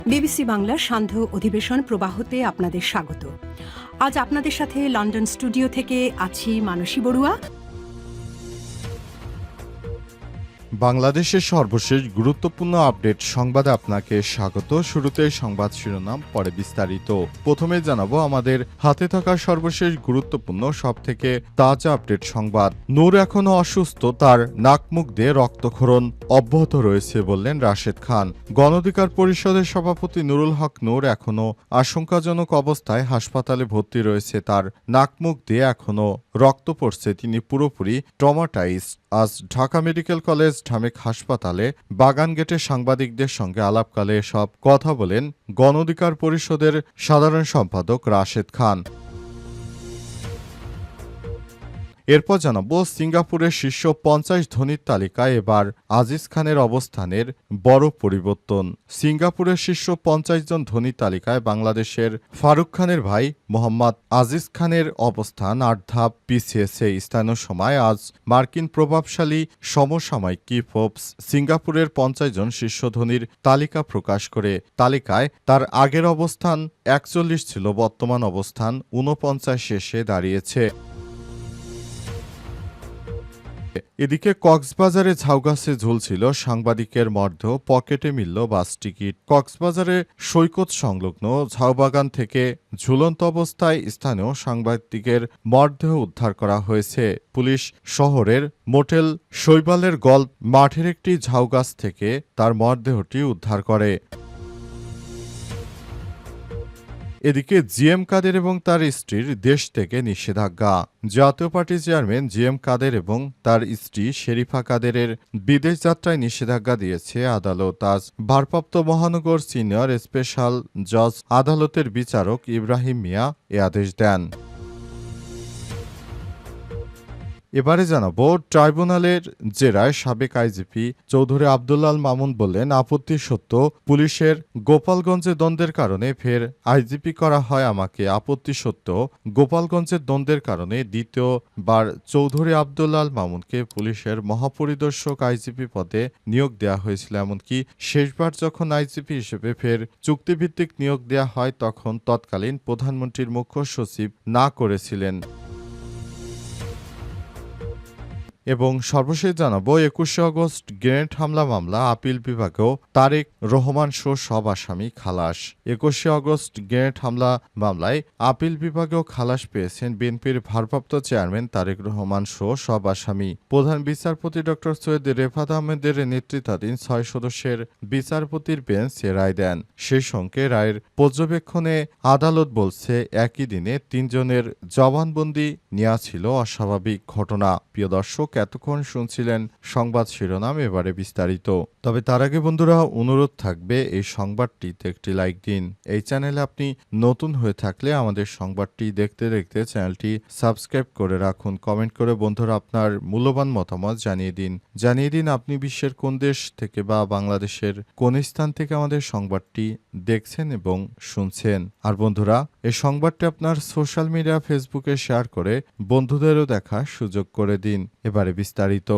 BBC বাংলার সান্ধ্য অধিবেশন প্রবাহতে আপনাদের স্বাগত। আজ আপনাদের সাথে লন্ডন স্টুডিও থেকে আছি মানসী বড়ুয়া। বাংলাদেশের সর্বশেষ গুরুত্বপূর্ণ আপডেট সংবাদে আপনাকে স্বাগত। শুরুতে সংবাদ শিরোনাম, পরে বিস্তারিত। প্রথমে জানাবো আমাদের হাতে থাকা সর্বশেষ গুরুত্বপূর্ণ সবথেকে তাজা আপডেট সংবাদ। নূর এখনও অসুস্থ, তার নাক মুখ দিয়ে রক্তক্ষরণ অব্যাহত রয়েছে বললেন রাশেদ খান। গণ অধিকার পরিষদের সভাপতি নুরুল হক নূর এখনও আশঙ্কাজনক অবস্থায় হাসপাতালে ভর্তি রয়েছে। তার নাক মুখ দিয়ে এখনও রক্ত পড়ছে, তিনি পুরোপুরি ট্রমাটাইজড। আজ ঢাকা মেডিকেল কলেজ ঢামেক হাসপাতালে বাগান গেটে সাংবাদিকদের সঙ্গে আলাপকালে সব কথা বলেন গণ অধিকার পরিষদের সাধারণ সম্পাদক রাশেদ খান। এরপর জানাবো সিঙ্গাপুরের শীর্ষ ৫০ ধনীর তালিকায় এবার আজিজ খানের অবস্থানের বড় পরিবর্তন। সিঙ্গাপুরের শীর্ষ ৫০ জন ধনী তালিকায় বাংলাদেশের ফারুক খানের ভাই মোহাম্মদ আজিজ খানের অবস্থান ৮ ধাপ পিছিয়েছে। স্থানীয় সময় আজ মার্কিন প্রভাবশালী সমসাময়িক কি ফোর্বস সিঙ্গাপুরের ৫০ জন শীর্ষ ধনীর তালিকা প্রকাশ করে। তালিকায় তার আগের অবস্থান ৪১ ছিল, বর্তমান অবস্থান ৪৯ এসে দাঁড়িয়েছে। এদিকে কক্সবাজারে ঝাউগাছে ঝুলছিল সাংবাদিকের মরদেহ, পকেটে মিলল বাস টিকিট। কক্সবাজারে সৈকত সংলগ্ন ঝাউবাগান থেকে ঝুলন্ত অবস্থায় স্থানীয় সাংবাদিকের মরদেহ উদ্ধার করা হয়েছে। পুলিশ শহরের মোটেল শৈবালের গল্ফ মাঠের একটি ঝাউগাছ থেকে তার মরদেহটি উদ্ধার করে। এদিকে জিএম কাদের এবং তার স্ত্রীর দেশ থেকে নিষেধাজ্ঞা। জাতীয় পার্টির চেয়ারম্যান জিএম কাদের এবং তার স্ত্রী শেরিফা কাদেরের বিদেশ যাত্রায় নিষেধাজ্ঞা দিয়েছে আদালত। আজ ভারপ্রাপ্ত মহানগর সিনিয়র স্পেশাল জজ আদালতের বিচারক ইব্রাহিম মিয়া এ আদেশ দেন। এবারে জানাবো ট্রাইব্যুনালের জেরায় সাবেক আইজিপি চৌধুরী আব্দুল্লাল মামুন বললেন, আপত্তি সত্য, পুলিশের গোপালগঞ্জে দ্বন্দ্বের কারণে ফের আইজিপি করা হয় আমাকে। আপত্তি সত্য, গোপালগঞ্জের দ্বন্দ্বের কারণে দ্বিতীয়বার চৌধুরী আব্দুল্লাল মামুনকে পুলিশের মহাপরিদর্শক আইজিপি পদে নিয়োগ দেওয়া হয়েছিল। এমনকি শেষবার যখন আইজিপি হিসেবে ফের চুক্তিভিত্তিক নিয়োগ দেওয়া হয় তখন তৎকালীন প্রধানমন্ত্রীর মুখ্য সচিব না করেছিলেন। এবং সর্বশেষ জানাবো ২১শে আগস্ট গ্রেনেড হামলা মামলা আপিল বিভাগেও তারেক রহমান সহ সব আসামি খালাস। ২১শে আগস্ট গ্রেনেড হামলা মামলায় আপিল বিভাগেও খালাস পেয়েছেন বিএনপির ভারপ্রাপ্ত চেয়ারম্যান তারেক রহমান সহ সব আসামি। প্রধান বিচারপতি ড সৈয়দ রেফাত আহমেদের নেতৃত্বাধীন ৬ সদস্যের বিচারপতির বেঞ্চ এ রায় দেন। সেই সঙ্গে রায়ের পর্যবেক্ষণে আদালত বলছে, একই দিনে ৩ জনের জবানবন্দি নেওয়া ছিল অস্বাভাবিক ঘটনা। প্রিয় দর্শক, এতক্ষণ শুনছিলেন সংবাদ শিরোনাম, এবারে বিস্তারিত। তবে তার আগে বন্ধুরা অনুরোধ থাকবে এই সংবাদটিতে একটি লাইক দিন। এই চ্যানেলে আপনি নতুন হয়ে থাকলে আমাদের সংবাদটি দেখতে দেখতে চ্যানেলটি সাবস্ক্রাইব করে রাখুন। কমেন্ট করে বন্ধুরা আপনার মূল্যবান মতামত জানিয়ে দিন আপনি বিশ্বের কোন দেশ থেকে বা বাংলাদেশের কোন স্থান থেকে আমাদের সংবাদটি দেখছেন এবং শুনছেন। আর বন্ধুরা, এই সংবাদটি আপনার সোশ্যাল মিডিয়া ফেসবুকে শেয়ার করে বন্ধুদেরও দেখার সুযোগ করে দিন। এবারে বিস্তারিত।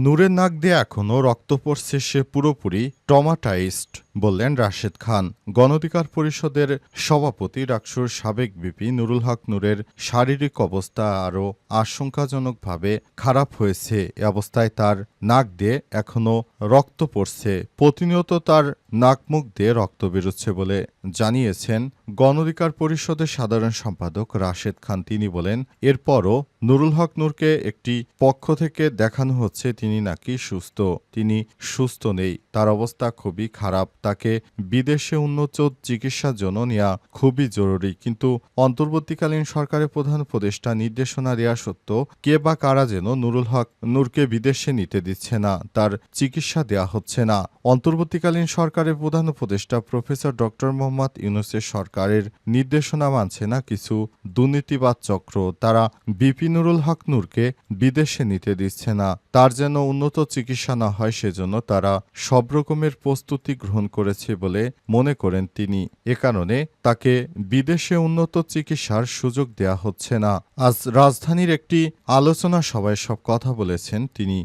নূরের নাক দিয়ে এখনও রক্ত পড়ছে, সে পুরোপুরি ট্রমাটাইজড বললেন রাশেদ খান। গণ অধিকার পরিষদের সভাপতি ডাকসুর সাবেক ভিপি নুরুল হক নূরের শারীরিক অবস্থা আরও আশঙ্কাজনকভাবে খারাপ হয়েছে। এ অবস্থায় তার নাক দিয়ে এখনও রক্ত পড়ছে, প্রতিনিয়ত তার নাক মুখ দিয়ে রক্ত বেরোচ্ছে বলে জানিয়েছেন গণ অধিকার পরিষদের সাধারণ সম্পাদক রাশেদ খান। তিনি বলেন, এরপরও নুরুল হক নূরকে একটি পক্ষ থেকে দেখানো হচ্ছে তিনি নাকি সুস্থ। তিনি সুস্থ নেই, তার অবস্থা খুবই খারাপ, তাকে বিদেশে উন্নত চিকিৎসার জন্য নেওয়া খুবই জরুরি। কিন্তু অন্তর্বর্তীকালীন সরকারের প্রধান উপদেষ্টা নির্দেশনা দেওয়া সত্ত্বেও কে বা কারা যেন নুরুল হক নূরকে বিদেশে নিতে দিচ্ছে না, তার চিকিৎসা দেওয়া হচ্ছে না। অন্তর্বর্তীকালীন সরকারের প্রধান উপদেষ্টা প্রফেসর ড মোহাম্মদ ইউনূসের সরকারের নির্দেশনা মানছে না কিছু দুর্নীতিবাদ চক্র, তারা বিপি নুরুল হক নূরকে বিদেশে নিতে দিচ্ছে না। তার যেন উন্নত চিকিৎসা না হয় সেজন্য তারা সব রকমের প্রস্তুতি গ্রহণ করেছে বলে মনে করেন তিনি। এ কারণে তাকে বিদেশে উন্নত চিকিৎসার সুযোগ দেয়া হচ্ছে না। আজ রাজধানীর একটি আলোচনা সভায় সব কথা বলেছেন তিনি।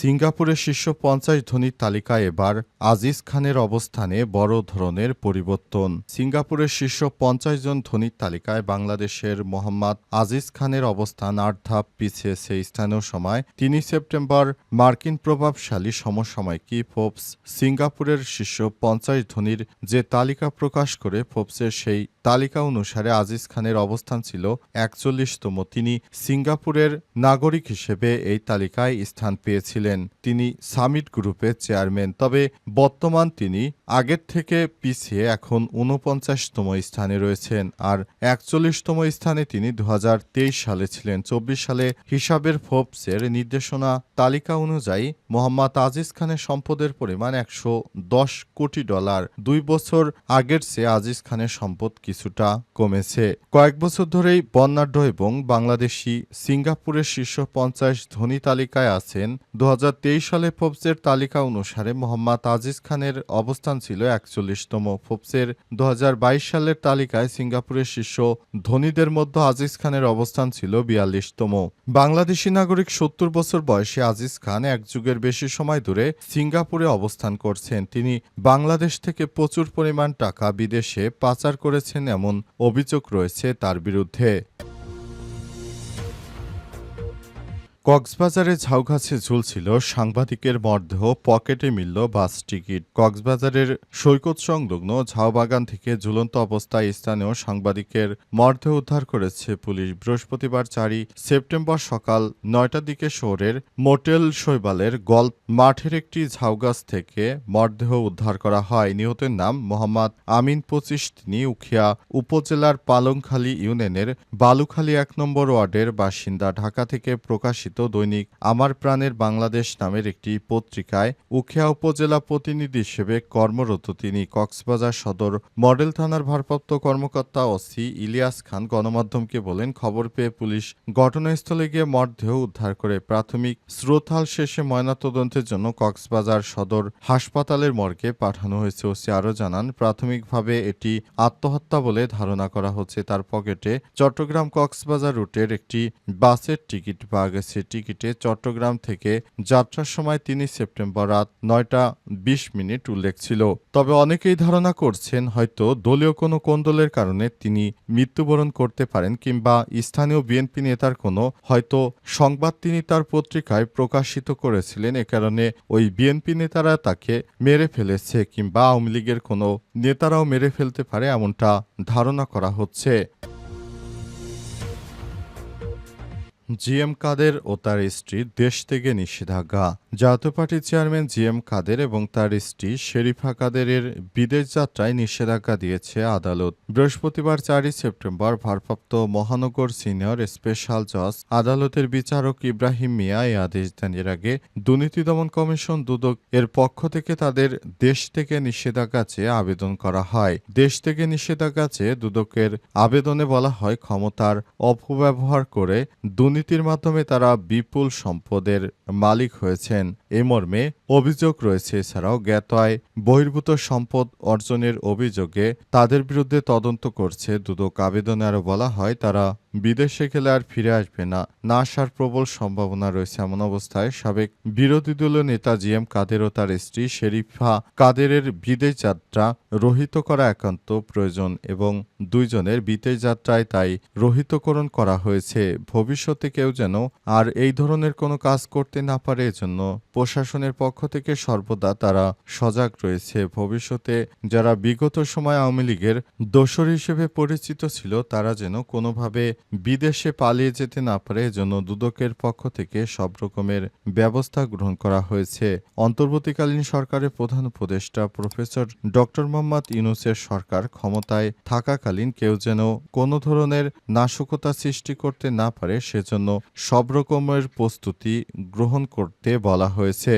সিঙ্গাপুরের শীর্ষ ৫০ ধনীর তালিকায় এবার আজিজ খানের অবস্থানে বড় ধরনের পরিবর্তন। সিঙ্গাপুরের শীর্ষ ৫০ জন ধনীর তালিকায় বাংলাদেশের মোহাম্মদ আজিজ খানের অবস্থান ৮ ধাপ পিছিয়েছে। স্থানীয় সময় ৩ সেপ্টেম্বর মার্কিন প্রভাবশালী সমসাময়িকী ফোর্বস সিঙ্গাপুরের শীর্ষ ৫০ ধনীর যে তালিকা প্রকাশ করে ফোর্বসের সেই তালিকা অনুসারে আজিজ খানের অবস্থান ছিল ৪১তম। তিনি সিঙ্গাপুরের নাগরিক হিসেবে এই তালিকায় স্থান পেয়েছিলেন। তিনি সামিট গ্রুপের চেয়ারম্যান। তবে বর্তমান তিনি আগের থেকে পিছিয়ে এখন ৪৯তম স্থানে রয়েছেন। আর ৪১তম স্থানে তিনি ২০২৩ সালে ছিলেন। ২৪ সালে হিসাবের ফোর্বসের নির্দেশনা তালিকা অনুযায়ী মোহাম্মদ আজিজ খানের সম্পদের পরিমাণ $১১০ কোটি। ২ বছর আগের চেয়ে আজিজ খানের সম্পদ কিছুটা কমেছে। কয়েক বছর ধরেই বর্ণাঢ্য এবং বাংলাদেশি সিঙ্গাপুরের শীর্ষ ৫০ ধনী তালিকায় আছেন। ২০২৩ সালে ফোর্বসের তালিকা অনুসারে মোহাম্মদ আজিজ খানের অবস্থান ছিল ৪১তম। ফোর্বসের ২০২২ সালের তালিকায় সিঙ্গাপুরের শীর্ষ ধনীদের মধ্যে আজিজ খানের অবস্থান ছিল ৪২তম। বাংলাদেশি নাগরিক ৭০ বছর বয়সী আজিজ খান এক যুগের বেশি সময় ধরে সিঙ্গাপুরে অবস্থান করছেন। তিনি বাংলাদেশ থেকে প্রচুর পরিমাণ টাকা বিদেশে পাচার করেছেন এমন অভিযোগ রয়েছে তার বিরুদ্ধে। কক্সবাজারে ঝাউগাছে ঝুলছিল সাংবাদিকের মরদেহ, পকেটে মিলল বাস টিকিট। কক্সবাজারের সৈকত সংলগ্ন ঝাউবাগান থেকে ঝুলন্ত অবস্থায় স্থানীয় সাংবাদিকের মরদেহ উদ্ধার করেছে পুলিশ। বৃহস্পতিবার ৪ সেপ্টেম্বর সকাল ৯টার দিকে শহরের মোটেল শৈবালের গল্ফ মাঠের একটি ঝাউগাছ থেকে মরদেহ উদ্ধার করা হয়। নিহতের নাম মোহাম্মদ আমিন ২৫। তিনি উখিয়া উপজেলার পালংখালী ইউনিয়নের বালুখালী ১ নম্বর ওয়ার্ডের বাসিন্দা। ঢাকা থেকে প্রকাশিত দৈনিক আমার প্রাণের বাংলাদেশ নামের একটি পত্রিকায় উখিয়া উপজেলা প্রতিনিধি হিসেবে কর্মরত তিনি। কক্সবাজার সদর মডেল থানার ভারপ্রাপ্ত কর্মকর্তা ওসি ইলিয়াস খান গণমাধ্যমকে বলেন, খবর পেয়ে পুলিশ ঘটনাস্থলে গিয়ে মরদেহ উদ্ধার করে প্রাথমিক শ্রোতাল শেষে ময়নাতদন্তের জন্য কক্সবাজার সদর হাসপাতালের মর্গে পাঠানো হয়েছে। ওসি আরও জানান, প্রাথমিকভাবে এটি আত্মহত্যা বলে ধারণা করা হচ্ছে। তার পকেটে চট্টগ্রাম কক্সবাজার রুটের একটি বাসের টিকিট পাওয়া গেছে। টিকিটে চট্টগ্রাম থেকে যাত্রার সময় ৩ সেপ্টেম্বর রাত ৯টা ২০ উল্লেখ ছিল। তবে অনেকেই ধারণা করছেন হয়তো দলীয় কোনো কোন্দলের কারণে তিনি মৃত্যুবরণ করতে পারেন কিংবা স্থানীয় বিএনপি নেতার কোনো হয়তো সংবাদ তিনি তার পত্রিকায় প্রকাশিত করেছিলেন। এ কারণে ওই বিএনপি নেতারা তাকে মেরে ফেলেছে কিংবা আওয়ামী লীগের কোনো নেতারাও মেরে ফেলতে পারে এমনটা ধারণা করা হচ্ছে। জিএম কাদের ও তার স্ত্রী দেশ থেকে নিষেধাজ্ঞা। জাতীয় পার্টির চেয়ারম্যান জিএম কাদের এবং তার স্ত্রী শেরিফা কাদেরের বিদেশ যাত্রায় নিষেধাজ্ঞা দিয়েছে আদালত। বৃহস্পতিবার ৪ সেপ্টেম্বর ভারপ্রাপ্ত মহানগর সিনিয়র স্পেশাল জজ আদালতের বিচারক ইব্রাহিম মিয়া এই আদেশ দেন। এর আগে দুর্নীতি দমন কমিশন দুদক এর পক্ষ থেকে তাদের দেশ থেকে নিষেধাজ্ঞা চেয়ে আবেদন করা হয়। দেশ থেকে নিষেধাজ্ঞা চেয়ে দুদকের আবেদনে বলা হয়, ক্ষমতার অপব্যবহার করে দুর্নীতির মাধ্যমে তারা বিপুল সম্পদের মালিক হয়েছেন এ মর্মে অভিযোগ রয়েছে। এছাড়াও জ্ঞাত আয় বহির্ভূত সম্পদ অর্জনের অভিযোগে তাদের বিরুদ্ধে তদন্ত করছে দুদক। আবেদনে আরও বলা হয়, তারা বিদেশে গেলে আর ফিরে আসবে না আসার প্রবল সম্ভাবনা রয়েছে। এমন অবস্থায় সাবেক বিরোধী দলীয় নেতা জিএম কাদের ও তার স্ত্রী শেরিফা কাদেরের বিদেশ যাত্রা রহিত করা একান্ত প্রয়োজন এবং দুইজনের বিদেশ যাত্রায় তাই রহিতকরণ করা হয়েছে। ভবিষ্যতে কেউ যেন আর এই ধরনের কোনো কাজ করতে না পারে এজন্য প্রশাসনের পক্ষ থেকে সর্বদা তারা সজাগ রয়েছে। ভবিষ্যতে যারা বিগত সময় আওয়ামী লীগের দোসর হিসেবে পরিচিত ছিল তারা যেন কোনোভাবে বিদেশে পালিয়ে যেতে না পারে এজন্য দুদকের পক্ষ থেকে সব রকমের ব্যবস্থা গ্রহণ করা হয়েছে। অন্তর্বর্তীকালীন সরকারের প্রধান উপদেষ্টা প্রফেসর ডক্টর মোহাম্মদ ইউনূসের সরকার ক্ষমতায় থাকাকালীন কেউ যেন কোনো ধরনের নাশকতা সৃষ্টি করতে না পারে সেজন্য সব রকমের প্রস্তুতি গ্রহণ করতে বলা হয়েছে।